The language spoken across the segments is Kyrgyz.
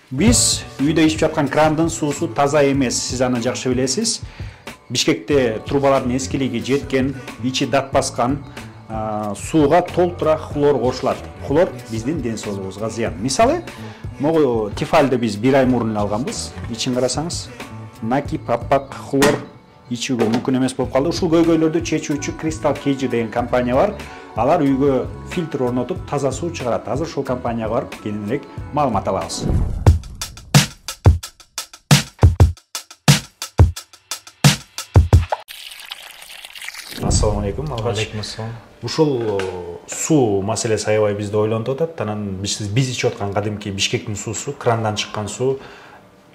Биз үйдө ичип жаткан крандын суусу таза эмес, сиз аны жакшы билесиз. Бишкекте трубалардын эскилиги жеткен, ичи дат баскан, сууга толтура хлор кошулат. Хлор биздин ден соолугубузга зыян. Мисалы, могу Тефальды биз 1 ай мурун алганбыз. Ичин карасаңыз, наки паппак хлор ичүүгө мүмкүн эмес болуп калды. Ушул көйгөйлөрдү чечүүчү Crystal KG деген компания бар. Алар үйгө фильтр орнотуп таза суу чыгарат. Азыр ушул компанияга барып кененирээк маалымат алабыз. Ассаламу алейкум. Алейкум ассалам. Ушул суу маселеси аябай бизди ойлонтуп атат. Анан биз ичип аткан кадимки Бишкектин суусу, крандан чыккан суу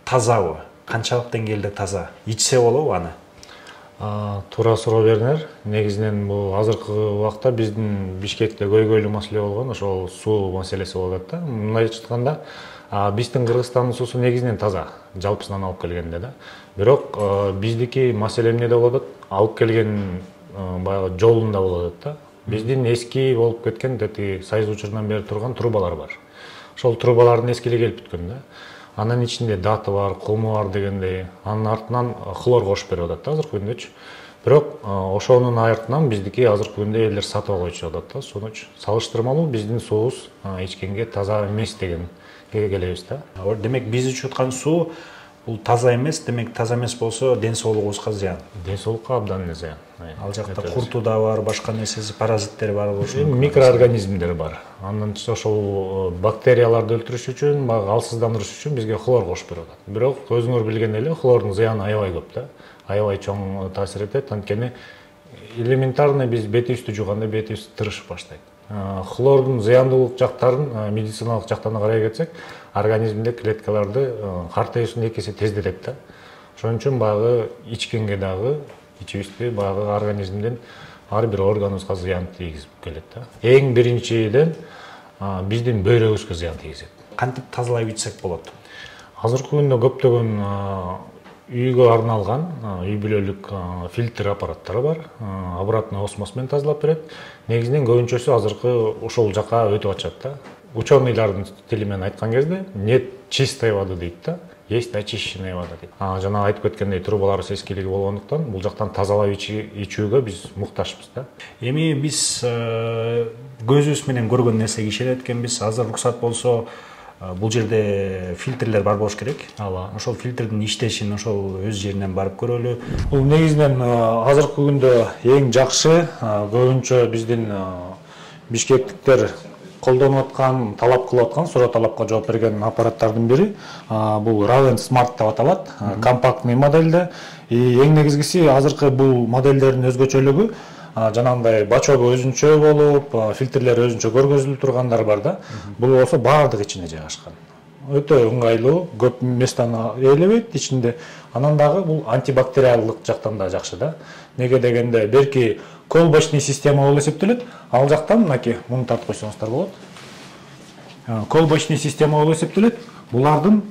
тазабы? Канчалык деңгээлде таза? Ичсе болобу аны? Туура суроо бердиңер. Негизинен бул азыркы убакта биздин Бишкекте көйгөйлүү маселе болгон ошол суу маселеси болуп атат да. Мындайча айтканда, биздин Кыргызстандын суусу негизинен таза, жалпысынан алып келгенде да. Бирок биздики маселе эмнеде болот атат? Алып келген баягы жолунда болот атат да. Биздин эски болуп кеткен Союз учурунан бери турган трубалар бар. Ошол трубалардын эскилиги келип бүткөн да. Анын ичинде даты бар, куму бар дегендей. Анын артынан хлор кошуп берип атат да азыркы күндөчү. Бирок ошонун артынан биздики азыркы күндө элдер сатып алып атат да. Сонуч салыштырмалуу биздин суубуз ичкенге таза эмес дегенге келебиз да. Демек биз ичип аткан суу бул таза эмес, демек таза эмес болсо ден соолугубузга зыян. Ден соолукка абдан зыян. Ал жакта курту да бар, башка нерсеси, паразиттер бар болушу. Микроорганизмдер бар. Андан ошол бактерияларды өлтүрүш үчүн, алсыздандырыш үчүн бизге хлор кошуп берип атат. Бирок өзүңөр билгендей эле хлордун зыяны аябай көп да. Аябай чоң таасир этет, анткени элементарный биз бетибизди жууганда бетибиз тырышып баштайт. Хлордун зыяндуулук жактарын медициналык жактан карай кетсек, организмде клеткаларды картайышын 2 эсе тездетет да. Ошон үчүн баягы ичкенге дагы ичибизде баягы организмден ар бир органыбызга зыян тийгизип келет да. Эң биринчиден биздин бөйрөгүбүзгө зыян тийгизет. Кантип тазалап ичсек болот? Азыркы күндө көптөгөн үйгө арналган үй бүлөлүк фильтр аппараттары бар. Обратный осмос менен тазалап берет. Негизинен көбүнчөсү азыркы ошол жака өтүп атышат да. Ученыйлардын тили менен айткан кезде нет чистой воды дейт да. Есть очищенная вода дейт. Жана айтып кеткендей трубалар эскилиги болгондуктан бул жактан тазалап ичүүгө биз муктажбыз да. Эми биз көзүбүз менен көргөн нерсеге ишенет экенбиз. Азыр уруксат болсо бул жерде фильтрлер бар болуш керек. Ошол фильтрдин иштешин ошол өз жеринен барып көрөлү. Бул негизинен азыркы күндө эң жакшы көбүнчө биздин бишкектиктер колдонуп аткан, талап кылып аткан, суроо талапка жооп берген аппараттардын бири бул Raven Smart деп аталат. Компактный модельде. Эң негизгиси азыркы бул модельдердин өзгөчөлүгү жанагындай бачогу өзүнчө болуп, фильтрлер өзүнчө көргөзүлүп тургандар бар да. Бул болсо баардык ичине жайгашкан. Өтө ыңгайлуу, көп местен ээлебейт ичинде. Анан дагы бул антибактериалдык жактан да жакшы да. Неге дегенде берки колбочный система болуп эсептелет. Ал жактан мынакей муну тартып койсоңуздар болот. Колбочный система болуп эсептелет. Булардын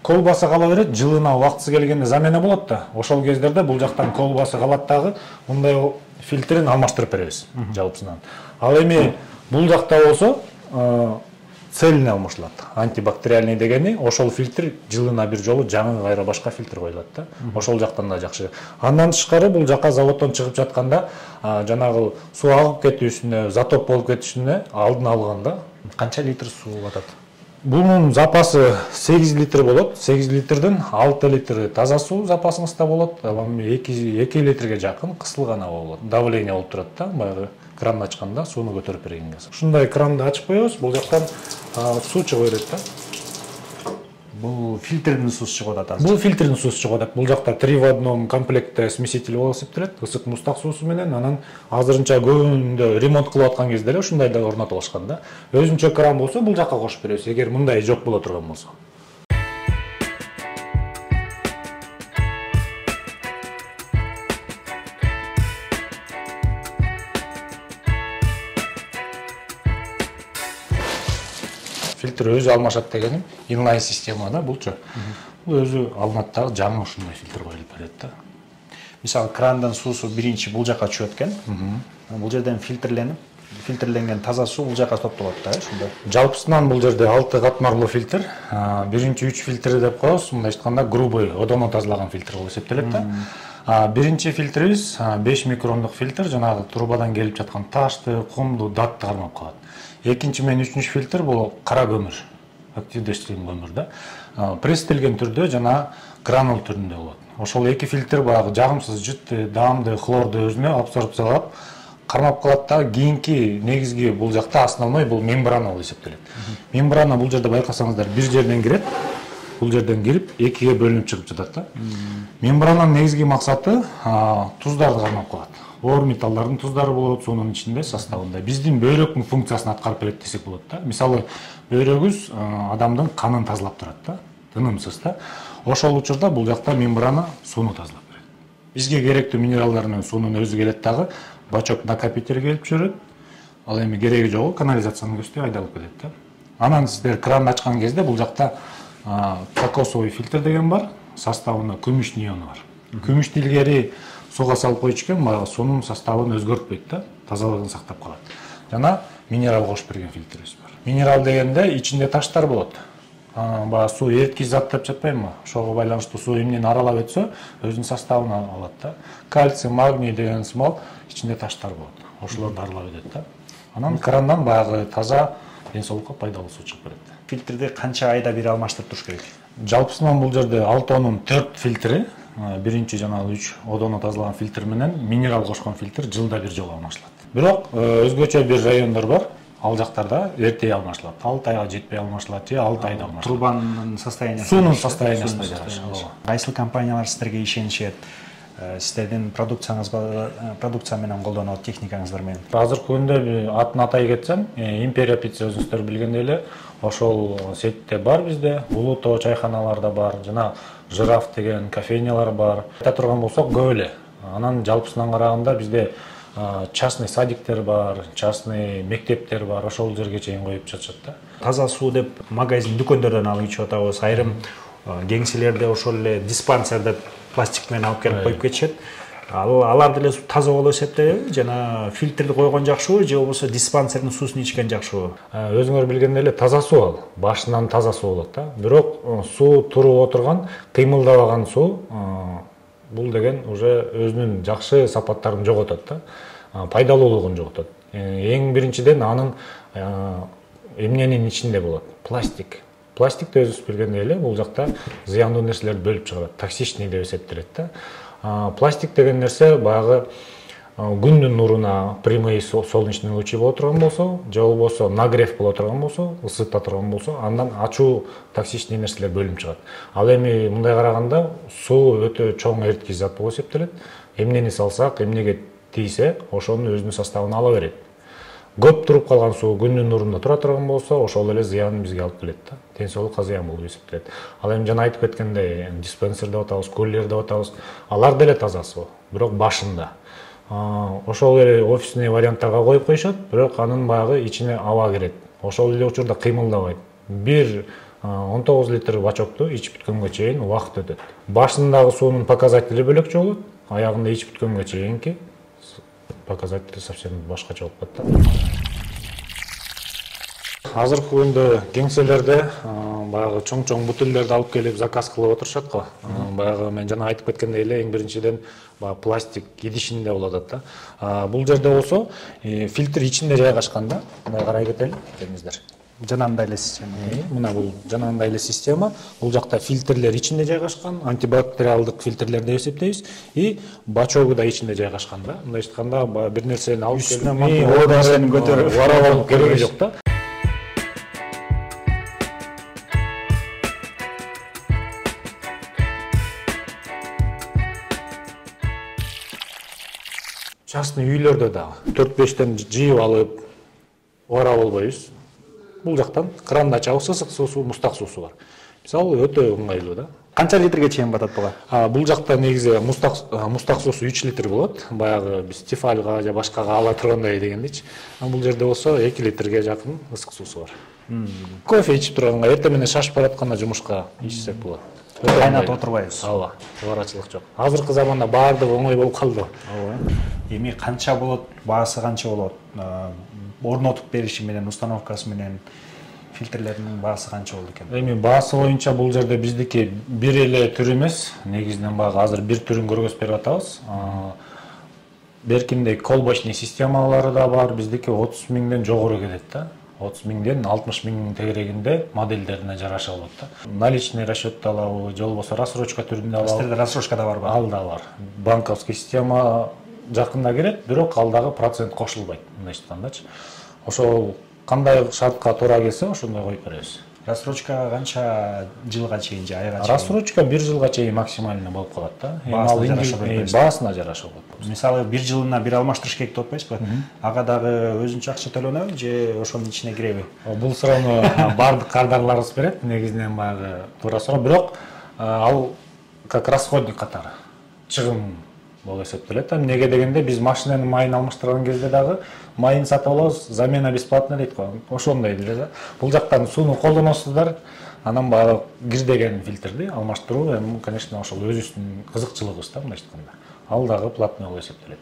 колбасы кала берет, жылына убактысы келгенде замена болот да. Ошол кездерде бул жактан колбасы калат дагы мындай фильтрин алмаштырып беребиз жалпысынан. Ал эми бул жакта болсо цельный алмашылат. Антибактериальный дегени ошол фильтр жылына бир жолу жаңы кайра башка фильтр коюлат да. Ошол жактан да жакшы. Андан тышкары бул жака заводдон чыгып жатканда жанагы суу агып кетүүсүнө, затоп болуп кетишине алдын алганда Канча литр суу атат? Бунун запасы 8 литр болот. 8 литрден 6 литр таза суу запасыңызда болот. 2 литрге жакын кысылган аба болот. Давление болуп турат да, баягы кранды ачканда сууну көтөрүп бергенге. Ушундай кранды ачып коебуз, бул жактан суу чыга берет да. Бул фильтрдин суусу чыгып атат. Бул фильтрдин суусу чыгып атат. Бул жакта 3 в 1 комплектте смеситель болуп эсептелет. Ысык мустак суусу менен, анан азырынча көбүндө ремонт кылып аткан кезде эле ушундай да орнотуп алышкан да. Өзүнчө кран болсо бул жакка кошуп беребиз, эгер мындай жок боло турган болсо. Фильтр өзү алмашат дегеним инлайн система да булчу. Бул өзү алынат дагы жаңы ушундай фильтр коюлуп берет да. Мисалы крандан суусу биринчи бул жака түшөт экен. Бул жерден фильтрленип фильтрленген таза суу бул жака топтолот да, ушундай. Жалпысынан бул жерде 6 катмарлуу фильтр. Биринчи 3 фильтр деп коебуз. Мындай айтканда грубый, одоно тазалаган фильтр болуп эсептелет да. Биринчи фильтрибиз 5 микрондук фильтр, жанагы трубадан келип жаткан ташты, кумду, датты кармап калат. Экинчи менен үчүнчү фильтр бул кара көмүр, активдештирилген көмүр да. Пресстелген түрдө жана гранул түрүндө болот. Ошол эки фильтр баягы жагымсыз жытты, даамды, хлорду өзүнө абсорбциялап кармап калат да. Кийинки негизги бул жакта основной бул мембрана болуп эсептелет. Мембрана бул жерде байкасаңыздар бир жерден кирет, бул жерден кирип экиге бөлүнүп чыгып жатат да. Мембрананын негизги максаты туздарды кармап калат. Оор металлдардын туздары болот суунун ичинде составында. Биздин бөйрөктүн функциясын аткарып келет десек болот да. Мисалы, бөйрөгүбүз адамдын канын тазалап турат да, тынымсыз да. Ошол учурда бул жакта мембрана сууну тазалап берет. Бизге керектүү минералдар менен суунун өзү келет дагы, бачок накопитель келип жүрөт. Ал эми кереги жоку канализациянын көзүнө айдалып кетет да. Анан сиздер кранды ачкан кезде бул жакта кокосовый фильтр деген бар, составында күмүш иону бар. Күмүштү илгери сууга салып койчу экен, баягы суунун составын өзгөртпөйт да, тазалыгын сактап калат. Жана минерал кошуп берген фильтрибиз бар. Минерал дегенде ичинде таштар болот. Баягы суу эрткич зат деп жатпайбы? Ошого байланыштуу суу эмнени аралап өтсө, өзүнүн составын алат да. Кальций, магний деген сымал ичинде таштар болот. Ошолорду аралап өтөт да. Анан крандан баягы таза ден соолукка пайдалуу суу чыгып берет. Фильтрди канча айда бир алмаштырып туруш керек? Жалпысынан бул жерде Алтонун 4 фильтри, биринчи жана 3 одоно тазалаган фильтр менен минерал кошкон фильтр жылда бир жолу алмашылат. Бирок өзгөчө бир райондор бар. Ал жактарда эрте алмашылат. 6 айга жетпей алмашылат же 6 айда алмашылат. Трубанын состояниясы, суунун состояниясына жараша. Кайсыл компаниялар сиздерге ишенишет? Сиздердин продукция менен колдонот, техникаңыздар менен? Азыркы күндө атын атай кетсем, Империя пицца өзүңүздөр билгендей эле, ошол сетте бар бизде, Улуу Тоо чайханаларда бар, жана Жираф деген кофейнялар бар. Айта турган болсок көп эле. Анан жалпысынан караганда бизде частный садиктер бар, частный мектептер бар, ошол жерге чейин коюп жатышат да. Таза суу деп магазин, дүкөндөрдөн алып ичип атабыз. Айрым кеңселерде ошол эле диспансер деп пластик менен алып келип коюп кетишет. Алар деле таза болуп эсептелеби? Жана фильтрди койгон жакшыбы же болбосо диспансердин суусун ичкен жакшыбы? Өзүңөр билгендей эле таза суу ал. Башынан таза суу болот да. Бирок суу туруп отурган, кыймылдабаган суу бул деген уже өзүнүн жакшы сапаттарын жоготот да. Пайдалуулугун жоготот. Эң биринчиден анын эмненин ичинде болот? Пластик. Пластикти өзүңүз билгендей эле бул жакта зыяндуу нерселерди бөлүп чыгарат. Токсичный деп эсептелет да. Пластик деген нерсе баягы күндүн нуруна прямые солнечные лучи боло турган болсо, же болбосо нагрев боло турган болсо, ысыта турган болсо, андан ачуу токсичный нерселер бөлүнүп чыгат. Ал эми мындай караганда суу өтө чоң эрткич зат болуп эсептелет. Эмнени салсак, эмнеге тийсе, ошонун өзүнүн составын ала берет. Көп туруп калган суу күндүн нурунда тура турган болсо, ошол эле зыянын бизге алып келет да. Ден соолукка зыян болуп эсептелет. Ал эми жана айтып кеткендей, диспенсер деп атабыз, кулер деп атабыз. Алар деле таза суу, бирок башында. Ошол эле офисный варианттарга коюп коюшат, бирок анын баягы ичине аба кирет. Ошол эле учурда кыймылдабайт. Бир 19 литр бачокту ичип бүткөнгө чейин убакыт өтөт. Башындагы суунун показатели бөлөкчө болот, аягында ичип бүткөнгө чейинки показатели совсем башкача болуп калат. Азыркы күндө кеңселерде баягы чоң бутылдерди алып келип заказ кылып отурушат го. Баягы мен жана айтып кеткендей эле, эң биринчиден пластик идишинде болуп атат да. Бул жерде болсо фильтр ичинде жайгашкан да. Мындай карай кетели, келиңиздер. Жанагындай эле система. Мына бул жанагындай эле система. Бул жакта фильтрлер ичинде жайгашкан, антибактериалдык фильтрлер деп эсептейбиз. И бачогу да ичинде жайгашкан да. Мындай айтканда бир нерсени алып келип, о нерсени көтөрүп барабан кереги жок да. Частный үйлөрдө дагы 4-5тен жыйып алып ора болбойбуз. Бул жактан кранды ачабыз, ысык суусу, мустак суусу бар. Мисалы өтө ыңгайлуу да. Канча литрге чейин батат буга? Бул жакта негизи мустак суусу 3 литр болот. Баягы биз Тефальга же башкага ала тургандай дегендейчи. Бул жерде болсо 2 литрге жакын ысык суусу бар. Кофе ичип турганга, эртең менен шашып баратканда жумушка ичсек болот. Кайнатып отурбайбыз. Ооба, ыбарачылык жок. Азыркы заманда баардыгы оңой болуп калды. Эми канча болот, баасы канча болот? орнотуп бериши менен, установкасы менен фильтрлердин баасы канча болду экен? Эми баасы боюнча бул жерде биздики бир эле түр эмес, негизинен баягы азыр бир түрүн көргөзүп берип атабыз. Беркиндей колбочный системалары да бар, биздики 30 миңден жогору келет да. 30 миңден 60 миңдин тегерегинде модельдерине жараша болот да. Наличный расчетто алабы, же болбосо рассрочка түрүндө алабы. Сиздерде рассрочка да барбы? Ал да бар. Банковский система жакында келет, бирок ал дагы процент кошулбайт, мындай айткандачы. Ошол кандай шартка туура келсе, ошондой коюп беребиз. Рассрочка канча жылга чейин же айга чейин? Рассрочка 1 жылга чейин максимально болуп калат да. Баасына жараша болот. Мисалы 1 жылына бир алмаштырыш керек деп атпайсызбы? Ага дагы өзүнчө акча төлөнөбү же ошонун ичине киреби? Бул суроону бардык кардарларыбыз берет, негизинен баягы туура суроо, бирок ал как расходник катары чыгым болуп эсептелет. Эмнеге дегенде биз машинанын майын алмаштырган кезде дагы майын сатып алабыз, замена бесплатно дейт го. Ошондой эле да. Бул жактан сууну колдоносуздар, анан баягы кир деген фильтрди алмаштыруу, эми конечно ошол өзүбүздүн кызыкчылыгыбыз да, мындай айтканда. Ал дагы платный болуп эсептелет.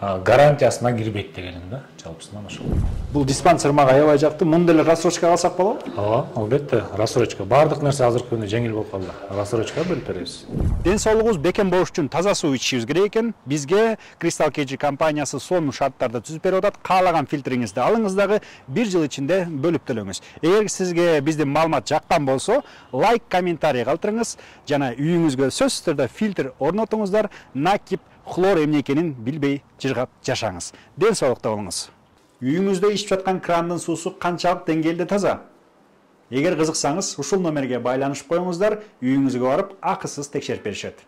Гарантиясына кирбейт дегеним да, жалпысынан ошол. Бул диспансер мага аябай жакты. Мындай эле рассрочка алсак болобу? Ооба, албетте, рассрочка. Бардык нерсе азыркы күндө жеңил болуп калды. Рассрочка бөлүп беребиз. Ден соолугубуз бекем болуш үчүн таза суу ичишибиз керек экен. Бизге Crystal KG компаниясы сонун шарттарды түзүп берип атат. Каалаган фильтриңизди алыңыз дагы 1 жыл ичинде бөлүп төлөңүз. Эгер сизге биздин маалымат жаккан болсо, лайк, комментарий калтырыңыз жана үйүңүзгө сөзсүз түрдө фильтр орнотуңуздар. Накип хлор эмне экенин билбей жыргап жашаңыз. Ден соолукта болуңуз. Үйүңүздө ичип жаткан крандын суусу канчалык деңгээлде таза? Эгер кызыксаңыз, ушул номерге байланышып коюңуздар, үйүңүзгө барып акысыз текшерип беришет.